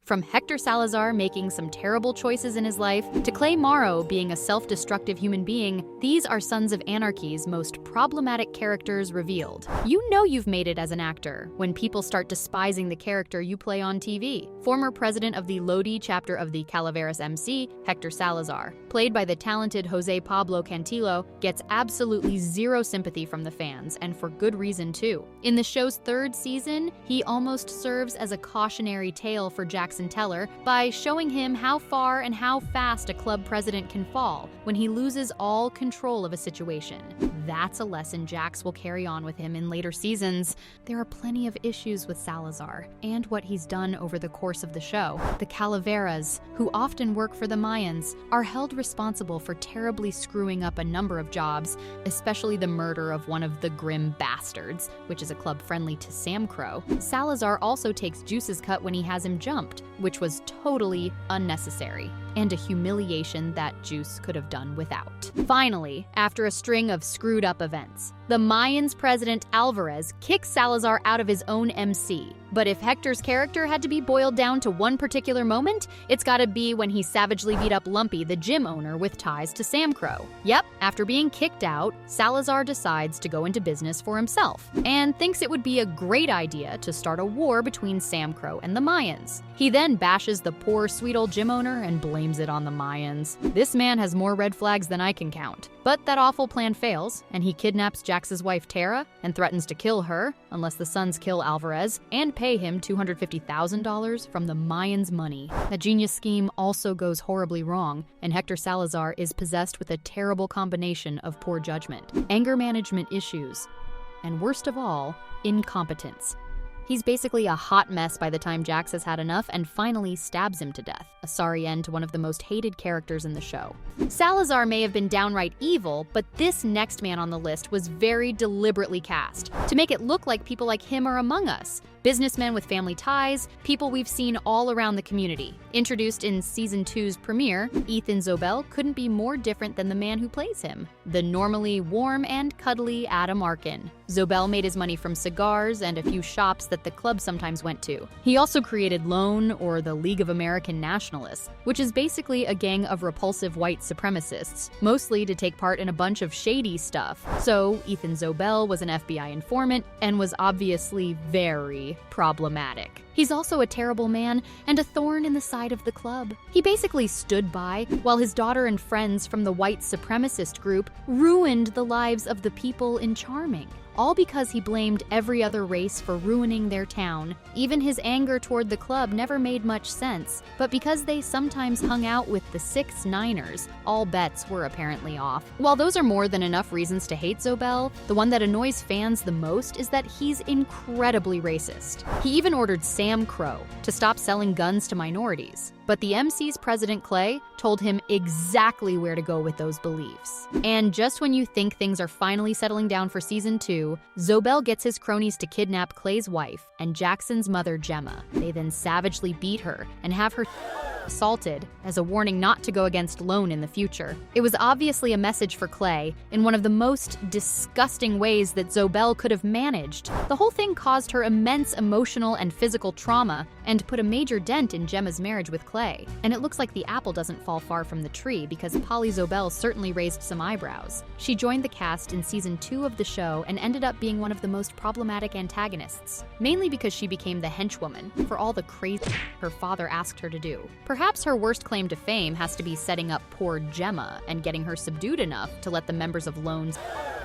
From Hector Salazar making some terrible choices in his life, to Clay Morrow being a self-destructive human being, these are Sons of Anarchy's most problematic characters revealed. You know you've made it as an actor when people start despising the character you play on TV. Former president of the Lodi chapter of the Calaveras MC, Hector Salazar, played by the talented Jose Pablo Cantillo, gets absolutely zero sympathy from the fans, and for good reason too. In the show's third season, he almost serves as a cautionary tale for Jackson Teller by showing him how far and how fast a club president can fall when he loses all control of a situation. That's a lesson Jax will carry on with him in later seasons. There are plenty of issues with Salazar and what he's done over the course of the show. The Calaveras, who often work for the Mayans, are held responsible for terribly screwing up a number of jobs, especially the murder of one of the Grim Bastards, which is a club friendly to Sam Crow. Salazar also takes Juice's cut when he has him jumped, which was totally unnecessary, and a humiliation that Juice could have done without. Finally, after a string of screwed up events, the Mayans president Alvarez kicks Salazar out of his own MC. But if Hector's character had to be boiled down to one particular moment, it's gotta be when he savagely beat up Lumpy, the gym owner with ties to Sam Crow. Yep, after being kicked out, Salazar decides to go into business for himself, and thinks it would be a great idea to start a war between Sam Crow and the Mayans. He then bashes the poor, sweet old gym owner and blames it on the Mayans. This man has more red flags than I can count. But that awful plan fails, and he kidnaps Jax's wife Tara and threatens to kill her unless the Sons kill Alvarez and pay him $250,000 from the Mayans' money. That genius scheme also goes horribly wrong, and Hector Salazar is possessed with a terrible combination of poor judgment, anger management issues, and worst of all, incompetence. He's basically a hot mess by the time Jax has had enough and finally stabs him to death. A sorry end to one of the most hated characters in the show. Salazar may have been downright evil, but this next man on the list was very deliberately cast to make it look like people like him are among us. Businessmen with family ties, people we've seen all around the community. Introduced in Season 2's premiere, Ethan Zobel couldn't be more different than the man who plays him, the normally warm and cuddly Adam Arkin. Zobel made his money from cigars and a few shops that the club sometimes went to. He also created Lone, or the League of American Nationalists, which is basically a gang of repulsive white supremacists, mostly to take part in a bunch of shady stuff. So Ethan Zobel was an FBI informant and was obviously very problematic. He's also a terrible man and a thorn in the side of the club. He basically stood by while his daughter and friends from the white supremacist group ruined the lives of the people in Charming. All because he blamed every other race for ruining their town. Even his anger toward the club never made much sense, but because they sometimes hung out with the 6ix9ers, all bets were apparently off. While those are more than enough reasons to hate Zobel, the one that annoys fans the most is that he's incredibly racist. He even ordered Sam Crow to stop selling guns to minorities. But the MC's President Clay told him exactly where to go with those beliefs. And just when you think things are finally settling down for Season 2, Zobel gets his cronies to kidnap Clay's wife and Jackson's mother, Gemma. They then savagely beat her and have her assaulted as a warning not to go against Lone in the future. It was obviously a message for Clay in one of the most disgusting ways that Zobel could have managed. The whole thing caused her immense emotional and physical trauma and put a major dent in Gemma's marriage with Clay. And it looks like the apple doesn't fall far from the tree because Polly Zobel certainly raised some eyebrows. She joined the cast in Season 2 of the show and ended up being one of the most problematic antagonists, mainly because she became the henchwoman for all the crazy her father asked her to do. Perhaps her worst claim to fame has to be setting up poor Gemma and getting her subdued enough to let the members of Lone's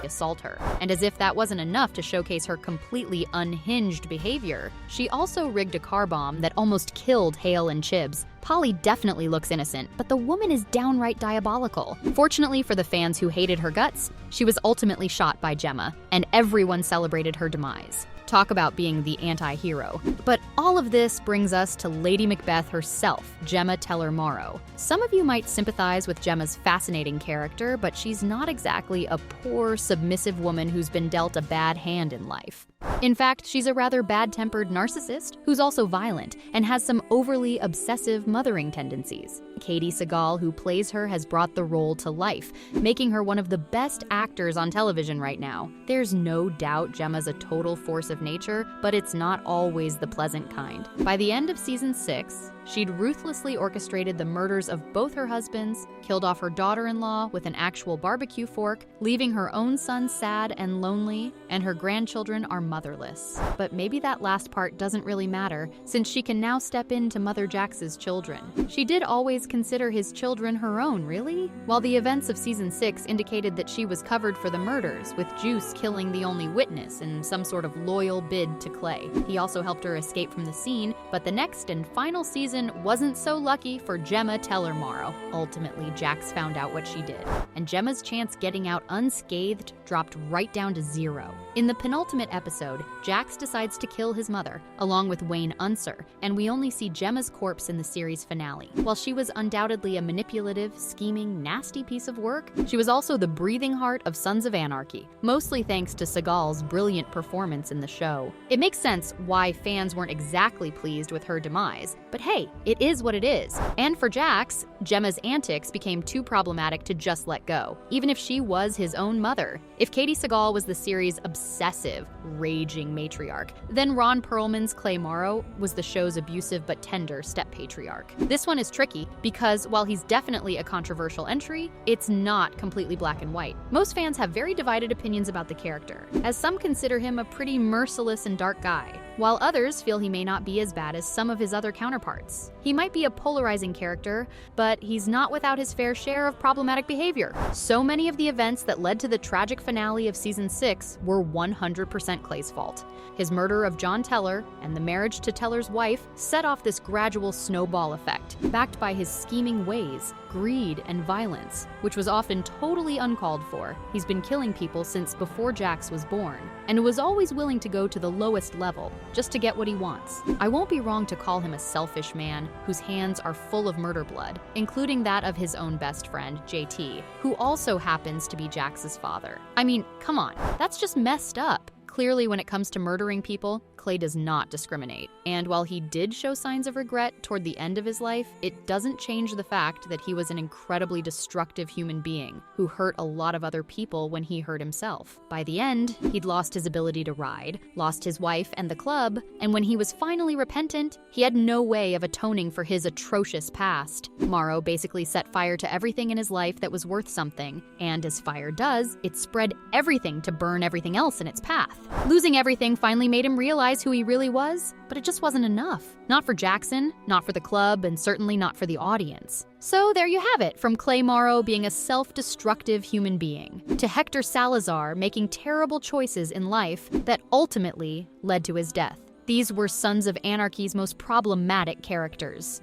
assault her. And as if that wasn't enough to showcase her completely unhinged behavior, she also rigged a car bomb that almost killed Hale and Chibs. Polly definitely looks innocent, but the woman is downright diabolical. Fortunately for the fans who hated her guts, she was ultimately shot by Gemma, and everyone celebrated her demise. Talk about being the anti-hero. But all of this brings us to Lady Macbeth herself, Gemma Teller Morrow. Some of you might sympathize with Gemma's fascinating character, but she's not exactly a poor, submissive woman who's been dealt a bad hand in life. In fact, she's a rather bad-tempered narcissist who's also violent and has some overly obsessive mothering tendencies. Katie Sagal, who plays her, has brought the role to life, making her one of the best actors on television right now. There's no doubt Gemma's a total force of nature, but it's not always the pleasant kind. By the end of Season 6, She'd ruthlessly orchestrated the murders of both her husbands, killed off her daughter-in-law with an actual barbecue fork, leaving her own son sad and lonely, and her grandchildren are motherless. But maybe that last part doesn't really matter, since she can now step in to mother Jax's children. She did always consider his children her own, really? While the events of season 6 indicated that she was covered for the murders, with Juice killing the only witness in some sort of loyal bid to Clay. He also helped her escape from the scene, but the next and final season wasn't so lucky for Gemma Tellermaro. Ultimately, Jax found out what she did, and Gemma's chance getting out unscathed dropped right down to 0. In the penultimate episode, Jax decides to kill his mother, along with Wayne Unser, and we only see Gemma's corpse in the series finale. While she was undoubtedly a manipulative, scheming, nasty piece of work, she was also the breathing heart of Sons of Anarchy, mostly thanks to Seagal's brilliant performance in the show. It makes sense why fans weren't exactly pleased with her demise, but hey, it is what it is. And for Jax, Gemma's antics became too problematic to just let go, even if she was his own mother. If Katie Seagal was the series' obsessive, raging matriarch, then Ron Perlman's Clay Morrow was the show's abusive but tender step-patriarch. This one is tricky because while he's definitely a controversial entry, it's not completely black and white. Most fans have very divided opinions about the character, as some consider him a pretty merciless and dark guy, while others feel he may not be as bad as some of his other counterparts. He might be a polarizing character, but he's not without his fair share of problematic behavior. So many of the events that led to the tragic finale of season 6 were 100% Clay's fault. His murder of John Teller and the marriage to Teller's wife set off this gradual snowball effect, backed by his scheming ways, greed, and violence, which was often totally uncalled for. He's been killing people since before Jax was born, and was always willing to go to the lowest level, just to get what he wants. I won't be wrong to call him a selfish man whose hands are full of murder blood, including that of his own best friend, JT, who also happens to be Jax's father. I mean, come on, that's just messed up. Clearly, when it comes to murdering people, Clay does not discriminate. And while he did show signs of regret toward the end of his life, it doesn't change the fact that he was an incredibly destructive human being who hurt a lot of other people when he hurt himself. By the end, he'd lost his ability to ride, lost his wife and the club, and when he was finally repentant, he had no way of atoning for his atrocious past. Morrow basically set fire to everything in his life that was worth something, and as fire does, it spread everything to burn everything else in its path. Losing everything finally made him realize who he really was, but it just wasn't enough. Not for Jackson, not for the club, and certainly not for the audience. So there you have it, from Clay Morrow being a self-destructive human being, to Hector Salazar making terrible choices in life that ultimately led to his death. These were Sons of Anarchy's most problematic characters.